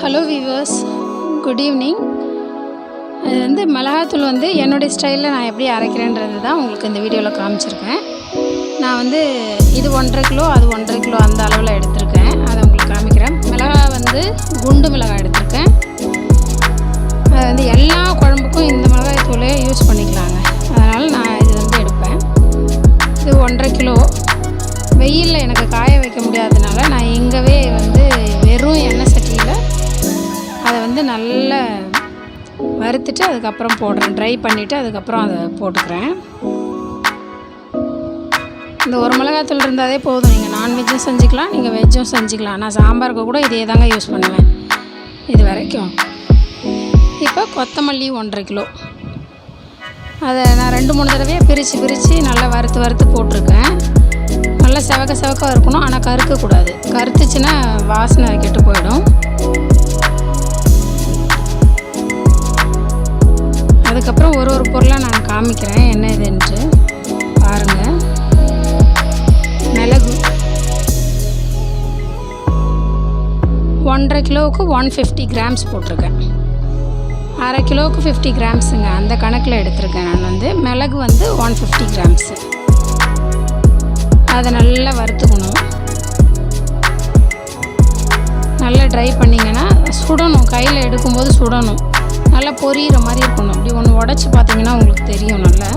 Hello viewers, good evening. அது வந்து மிளகாத்தூள் வந்து என்னுடைய ஸ்டைலில் நான் எப்படி அரைக்கிறேன்றது தான் உங்களுக்கு இந்த வீடியோவில் காமிச்சிருக்கேன். நான் வந்து இது 1.5 கிலோ, அது 1.5 கிலோ அந்த அளவில் எடுத்திருக்கேன். அதை உங்களுக்கு காமிக்கிறேன். மிளகாய் வந்து குண்டு மிளகாய் எடுத்திருக்கேன். அது வந்து எல்லா குழம்புக்கும் இந்த மிளகாய் தூளே யூஸ் பண்ணிக்கலாங்க. அதனால் நான் இது வந்து எடுப்பேன். இது 1.5 கிலோ. வெயிலில் எனக்கு காய வைக்க முடியாததுனால நான் இங்கேவே வந்து வெறும் எண்ணெய் சட்டியில் அதை வந்து நல்லா வறுத்துட்டு அதுக்கப்புறம் போடுறேன். ட்ரை பண்ணிவிட்டு அதுக்கப்புறம் அதை போட்டுக்கிறேன். இந்த ஒரு மிளகாத்தூள் இருந்தாலே போதும். நீங்கள் நான்வெஜ்ஜும் செஞ்சுக்கலாம், நீங்கள் வெஜ்ஜும் செஞ்சுக்கலாம். நான் சாம்பாருக்கு கூட இதே தாங்க யூஸ் பண்ணுவேன் இது வரைக்கும். இப்போ கொத்தமல்லி 1.5 கிலோ. அதை நான் 2-3 தடவையாக பிரித்து நல்லா வறுத்து போட்டிருக்கேன். நல்லா செவக்க இருக்கணும், ஆனால் கருக்கக்கூடாது. கருத்துச்சுன்னா வாசனை கெட்டு போயிடும். அதுக்கப்புறம் ஒரு பொருளாக நான் காமிக்கிறேன் என்ன இதுன்ட்டு பாருங்கள். மிளகு 1.5 கிலோவுக்கு 150 கிராம்ஸ் போட்டிருக்கேன். 1/2 கிலோவுக்கு 50 கிராம்ஸுங்க, அந்த கணக்கில் எடுத்திருக்கேன். நான் வந்து மிளகு வந்து 150 கிராம்ஸு. அதை நல்லா வறுத்துக்கணும். நல்லா ட்ரை பண்ணிங்கன்னா சுடணும். கையில் எடுக்கும்போது சுடணும். நல்லா பொரியிற மாதிரி இருக்கணும். இப்படி ஒன்று உடச்சி பார்த்தீங்கன்னா உங்களுக்கு தெரியும். நல்லா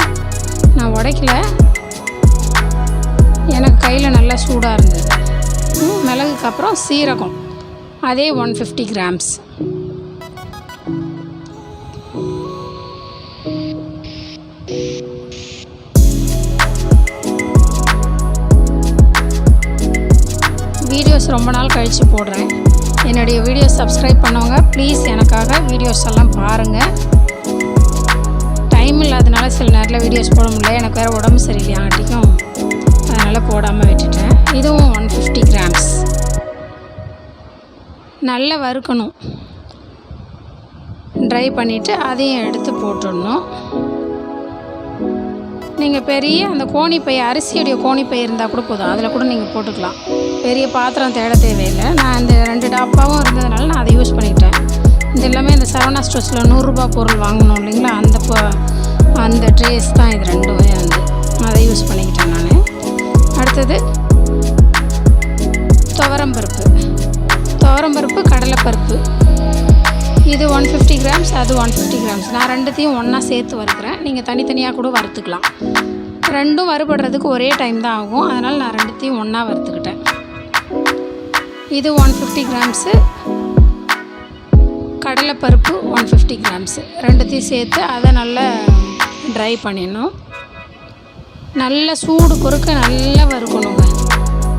நான் உடைக்கல, எனக்கு கையில் நல்லா சூடாக இருந்தது. மிளகுக்கு அப்புறம் சீரகம் அதே 150 கிராம்ஸ். வீடியோஸ் ரொம்ப நாள் கழித்து போடுறேன். என்னுடைய வீடியோஸ் சப்ஸ்கிரைப் பண்ணவங்க ப்ளீஸ் எனக்காக வீடியோஸ் எல்லாம் பாருங்கள். டைம் இல்லாதனால சில நேரத்தில் வீடியோஸ் போட முடியல. எனக்கு வேறு உடம்பு சரியில்லையாட்டிக்கும் அதனால் போடாமல் விட்டுட்டேன். இதுவும் 150 கிராம்ஸ். நல்லா வறுக்கணும். ட்ரை பண்ணிவிட்டு அதையும் எடுத்து போட்டுடணும். நீங்கள் பெரிய அந்த கோணிப்பை, அரிசியுடைய கோணிப்பை இருந்தால் கூட போதும், அதில் கூட நீங்கள் போட்டுக்கலாம். பெரிய பாத்திரம் தேட தேவையில்லை. நான் இந்த 2 டாப்பாவும் இருந்ததுனால நான் அதை யூஸ் பண்ணிக்கிட்டேன். இது எல்லாமே இந்த சரவணா ஸ்டோர்ஸில் 100 ரூபா பொருள் வாங்கணும் இல்லைங்களா, அந்த ட்ரேஸ் தான் இது ரெண்டுமே வந்து அதை யூஸ் பண்ணிக்கிட்டேன் நான். அடுத்தது துவரம்பருப்பு, கடலைப்பருப்பு. இது 150 கிராம்ஸ், அது 150 கிராம்ஸ். நான் ரெண்டுத்தையும் ஒன்றா சேர்த்து வறுக்கிறேன். நீங்கள் தனித்தனியாக கூட வறுத்துக்கலாம். ரெண்டும் வறுபடுறதுக்கு ஒரே டைம் தான் ஆகும். அதனால் நான் ரெண்டுத்தையும் ஒன்றா வறுத்துக்கிட்டேன். இது 150 கிராம்ஸு, கடலைப்பருப்பு 150 கிராம்ஸு. ரெண்டுத்தையும் சேர்த்து அதை நல்லா ட்ரை பண்ணிடணும். நல்ல சூடு பொறுக்க நல்லா வறுக்கணுங்க.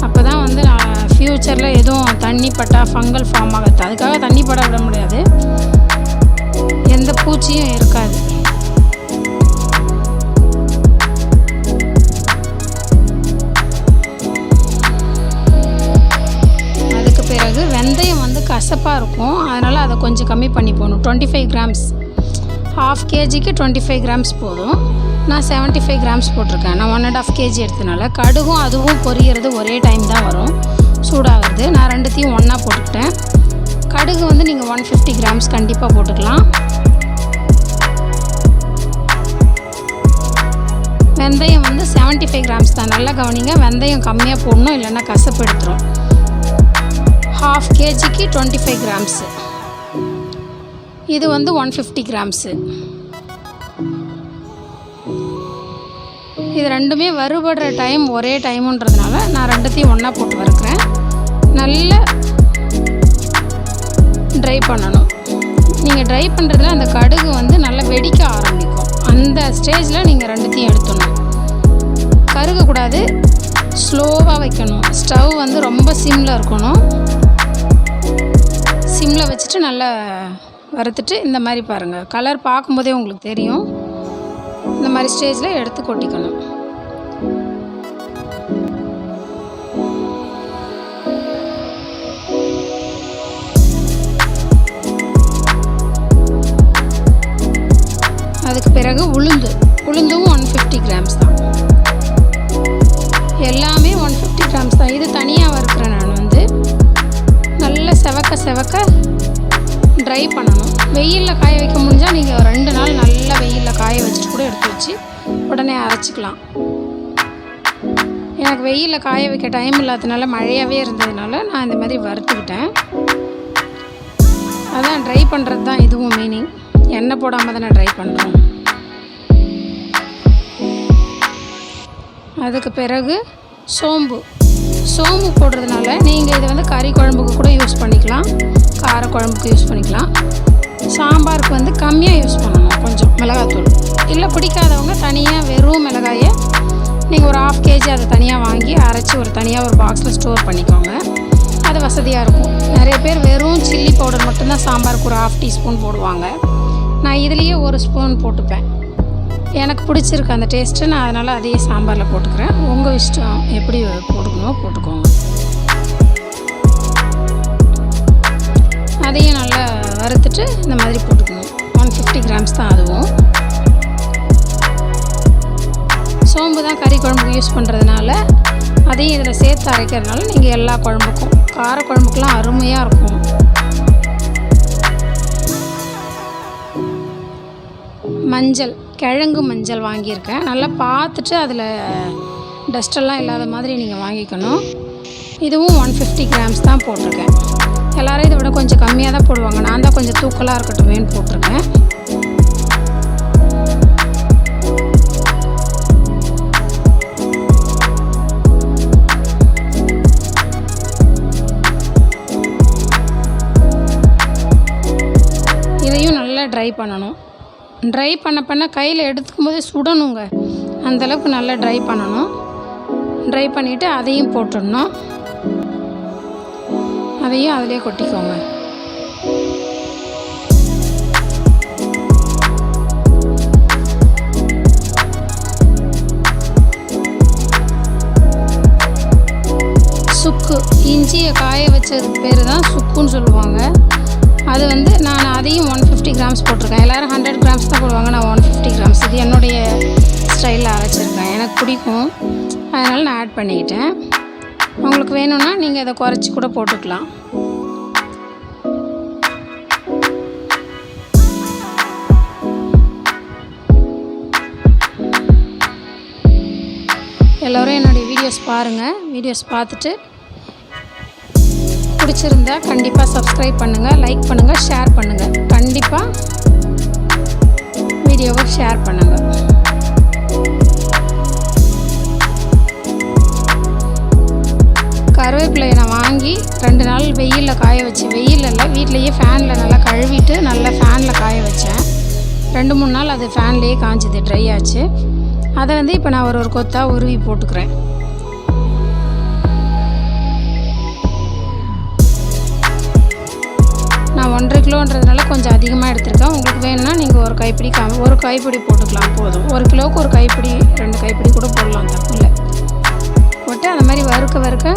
அப்போ தான் வந்து நான் ஃப்யூச்சரில் எதுவும் தண்ணி பட்டா ஃபங்கல் ஃபார்ம் ஆகாது. அதுக்காக தண்ணி பட விட முடியாது, எந்த பூச்சியும் இருக்காது. அதுக்கு பிறகு வெந்தயம் வந்து கசப்பாக இருக்கும், அதனால் அதை கொஞ்சம் கம்மி பண்ணி போகணும். 25 கிராம்ஸ், 1/2 கேஜிக்கு 25 கிராம்ஸ் போதும். நான் 75 கிராம்ஸ் போட்டிருக்கேன். நான் 1.5 கேஜி எடுத்ததுனால கடுகும் அதுவும் பொரியிறது ஒரே டைம் தான் வரும், சூடாகிறது. நான் ரெண்டுத்தையும் ஒன்றா போட்டுக்கிட்டேன். கடுகு வந்து நீங்கள் 150 கிராம்ஸ் கண்டிப்பாக போட்டுக்கலாம். வெந்தயம் வந்து 75 கிராம்ஸ் தான். நல்லா கவனிங்க, வெந்தயம் கம்மியாக போடணும், இல்லைன்னா கசப்பு எடுத்துரும். 1/2 கேஜிக்கு 25 கிராம்ஸு. இது வந்து 150 கிராம்ஸு. இது ரெண்டுமே வறுபடுற டைம் ஒரே டைமுன்றதுனால நான் ரெண்டுத்தையும் ஒன்றா போட்டு வறுக்கிறேன். நல்லா ட்ரை பண்ணணும். நீங்கள் ட்ரை பண்ணுறதுல அந்த கடுகு வந்து நல்லா வெடிக்க ஆரம்பிக்கும். அந்த ஸ்டேஜில் நீங்கள் ரெண்டுத்தையும் எடுத்துடணும். கருகக்கூடாது, ஸ்லோவாக வைக்கணும். ஸ்டவ் வந்து ரொம்ப சிம்மில் இருக்கணும். சிம்மில் வச்சுட்டு நல்லா வறுத்துட்டு இந்த மாதிரி பாருங்கள். கலர் பார்க்கும்போதே உங்களுக்கு தெரியும். இந்த மாதிரி ஸ்டேஜில் எடுத்து கொட்டிக்கணும். அதுக்கு பிறகு உளுந்தும் 150 கிராம்ஸ் தான். எல்லாமே 150 கிராம்ஸ் தான். இது தனியாக வறுக்கிறேன் நான் வந்து. நல்ல செவக்க ட்ரை பண்ணணும். வெயிலில் காய வைக்க முடிஞ்சால் நீங்கள் 2 நாள் நல்லா வெயிலில் காய வச்சுட்டு கூட எடுத்து வச்சு உடனே அரைச்சிக்கலாம். எனக்கு வெயிலில் காய வைக்க டைம் இல்லாததுனால மழையாகவே இருந்ததுனால நான் இந்த மாதிரி வறுத்துக்கிட்டேன். அதான் ட்ரை பண்ணுறது தான் இதுவும் மீனிங். எண்ணெய் போடாமல் தானே ட்ரை பண்ணுறோம். அதுக்கு பிறகு சோம்பு போடுறதுனால நீங்கள் இதை வந்து கறி குழம்புக்கு கூட யூஸ் பண்ணிக்கலாம், கார குழம்புக்கு யூஸ் பண்ணிக்கலாம். சாம்பாருக்கு வந்து கம்மியாக யூஸ் பண்ணணும், கொஞ்சம் மிளகாத்தூள். இல்லை பிடிக்காதவங்க தனியாக வெறும் மிளகாயை நீங்கள் ஒரு 1/2 kg அதை தனியாக வாங்கி அரைச்சி தனியாக ஒரு பாக்ஸில் ஸ்டோர் பண்ணிக்கோங்க. அது வசதியாக இருக்கும். நிறைய பேர் வெறும் சில்லி பவுடர் மட்டும்தான் சாம்பாருக்கு ஒரு 1/2 teaspoon போடுவாங்க. நான் இதுலேயே 1 ஸ்பூன் போட்டுப்பேன். எனக்கு பிடிச்சிருக்கு அந்த டேஸ்ட்டு, நான் அதனால் அதையே சாம்பாரில் போட்டுக்கிறேன். உங்கள் இஷ்டம் எப்படி போட்டுக்கணுமோ போட்டுக்கோங்க. அதையும் நல்லா வறுத்துட்டு இந்த மாதிரி போட்டுக்கணும். 150 grams தான் அதுவும். சோம்பு தான் கறி குழம்புக்கு யூஸ் பண்ணுறதுனால அதையும் இதில் சேர்த்து அரைக்கிறதுனால நீங்கள் எல்லா குழம்புக்கும், கார குழம்புக்கெலாம் அருமையாக இருக்கும். மஞ்சள், கிழங்கு மஞ்சள் வாங்கியிருக்கேன். நல்லா பார்த்துட்டு அதில் டஸ்டெல்லாம் இல்லாத மாதிரி நீங்கள் வாங்கிக்கணும். இதுவும் 150 grams தான் போட்டிருக்கேன். எல்லோரும் இதை விட கொஞ்சம் கம்மியாக தான் போடுவாங்க. நான் தான் கொஞ்சம் தூக்கலாக இருக்கட்டுமேன்னு போட்டிருக்கேன். இதையும் நல்லா ட்ரை பண்ணணும். ட்ரை பண்ண கையில் எடுத்துக்கும் போதே சுடணுங்க. அந்தளவுக்கு நல்லா ட்ரை பண்ணணும். ட்ரை பண்ணிவிட்டு அதையும் போட்டுடணும். அதையும் அதிலே கொட்டிக்கோங்க. சுக்கு, இஞ்சியை காய வச்சதுக்கு பேர் தான் சுக்குன்னு சொல்லுவாங்க. அது வந்து நான் அதையும் 150 grams போட்டிருக்கேன். எல்லோரும் 100 grams தான் போடுவாங்க, நான் 150 grams. இது என்னுடைய ஸ்டைலில் அரைச்சிருக்கேன், எனக்கு பிடிக்கும், அதனால் நான் ஆட் பண்ணிக்கிட்டேன். உங்களுக்கு வேணும்னா நீங்கள் இதை குறைச்சி கூட போட்டுக்கலாம். எல்லோரும் என்னுடைய வீடியோஸ் பாருங்கள். வீடியோஸ் பார்த்துட்டு பிடிச்சிருந்தா கண்டிப்பாக சப்ஸ்கிரைப் பண்ணுங்கள், லைக் பண்ணுங்கள், ஷேர் பண்ணுங்கள். கண்டிப்பாக வீடியோவை ஷேர் பண்ணுங்கள். கருவேப்பிலையை நான் வாங்கி 2 நாள் வெயிலில் காய வச்சு, வெயிலில் வீட்டிலையே ஃபேனில் நல்லா கழுவிட்டு நல்லா ஃபேனில் காய வச்சேன். 2-3 நாள் அது ஃபேன்லேயே காஞ்சிது, ட்ரை ஆச்சு. அதை வந்து இப்போ நான் ஒரு கொத்தாக உருவி போட்டுக்கிறேன். நான் 1.5 கிலோன்றதுனால கொஞ்சம் அதிகமாக எடுத்திருக்கேன். உங்களுக்கு வேணும்னா நீங்கள் ஒரு கைப்பிடி போட்டுக்கலாம், போதும். 1 கிலோவுக்கு ஒரு கைப்பிடி 2 கைப்பிடி கூட போடலாம், தப்பு இல்லை. போட்டு அந்த மாதிரி வறுக்க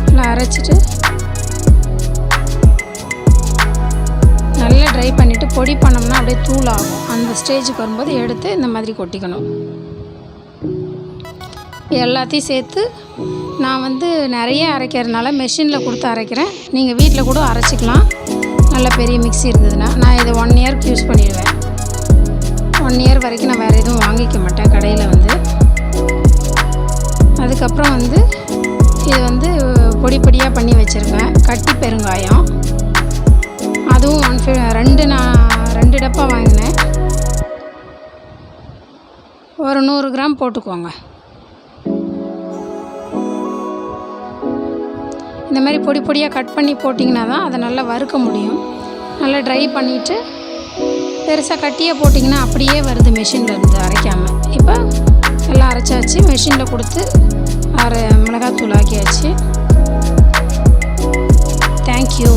நல்லா அரைச்சிட்டு நல்லா ட்ரை பண்ணிவிட்டு பொடி பண்ணோம்னா அப்படியே தூளாகும். அந்த ஸ்டேஜுக்கு வரும்போது எடுத்து இந்த மாதிரி கொட்டிக்கணும். எல்லாத்தையும் சேர்த்து நான் வந்து நிறைய அரைக்கிறதுனால மெஷினில் கொடுத்து அரைக்கிறேன். நீங்கள் வீட்டில் கூட அரைச்சிக்கலாம், நல்ல பெரிய மிக்ஸி இருந்ததுன்னா. நான் இதை 1 இயர்க்கு யூஸ் பண்ணிடுவேன். 1 இயர் வரைக்கும் நான் வேறு எதுவும் வாங்கிக்க மாட்டேன் கடையில் வந்து. அதுக்கப்புறம் வந்து இது வந்து பொடியாக பண்ணி வச்சுருக்கேன். கட்டி பெருங்காயம், அதுவும் 2 டப்பா வாங்கினேன். ஒரு 100 கிராம் போட்டுக்கோங்க. இந்த மாதிரி பொடியாக கட் பண்ணி போட்டிங்கன்னா தான் அதை நல்லா வறுக்க முடியும். நல்லா ட்ரை பண்ணிவிட்டு பெருசாக கட்டியாக போட்டிங்கன்னா அப்படியே வருது மெஷினில் இருந்து அரைக்காமல். இப்போ எல்லாம் அரைச்சாச்சு, மெஷினில் கொடுத்து மிளகாத்தூள் ஆக்கியாச்சு. தேங்க்யூ.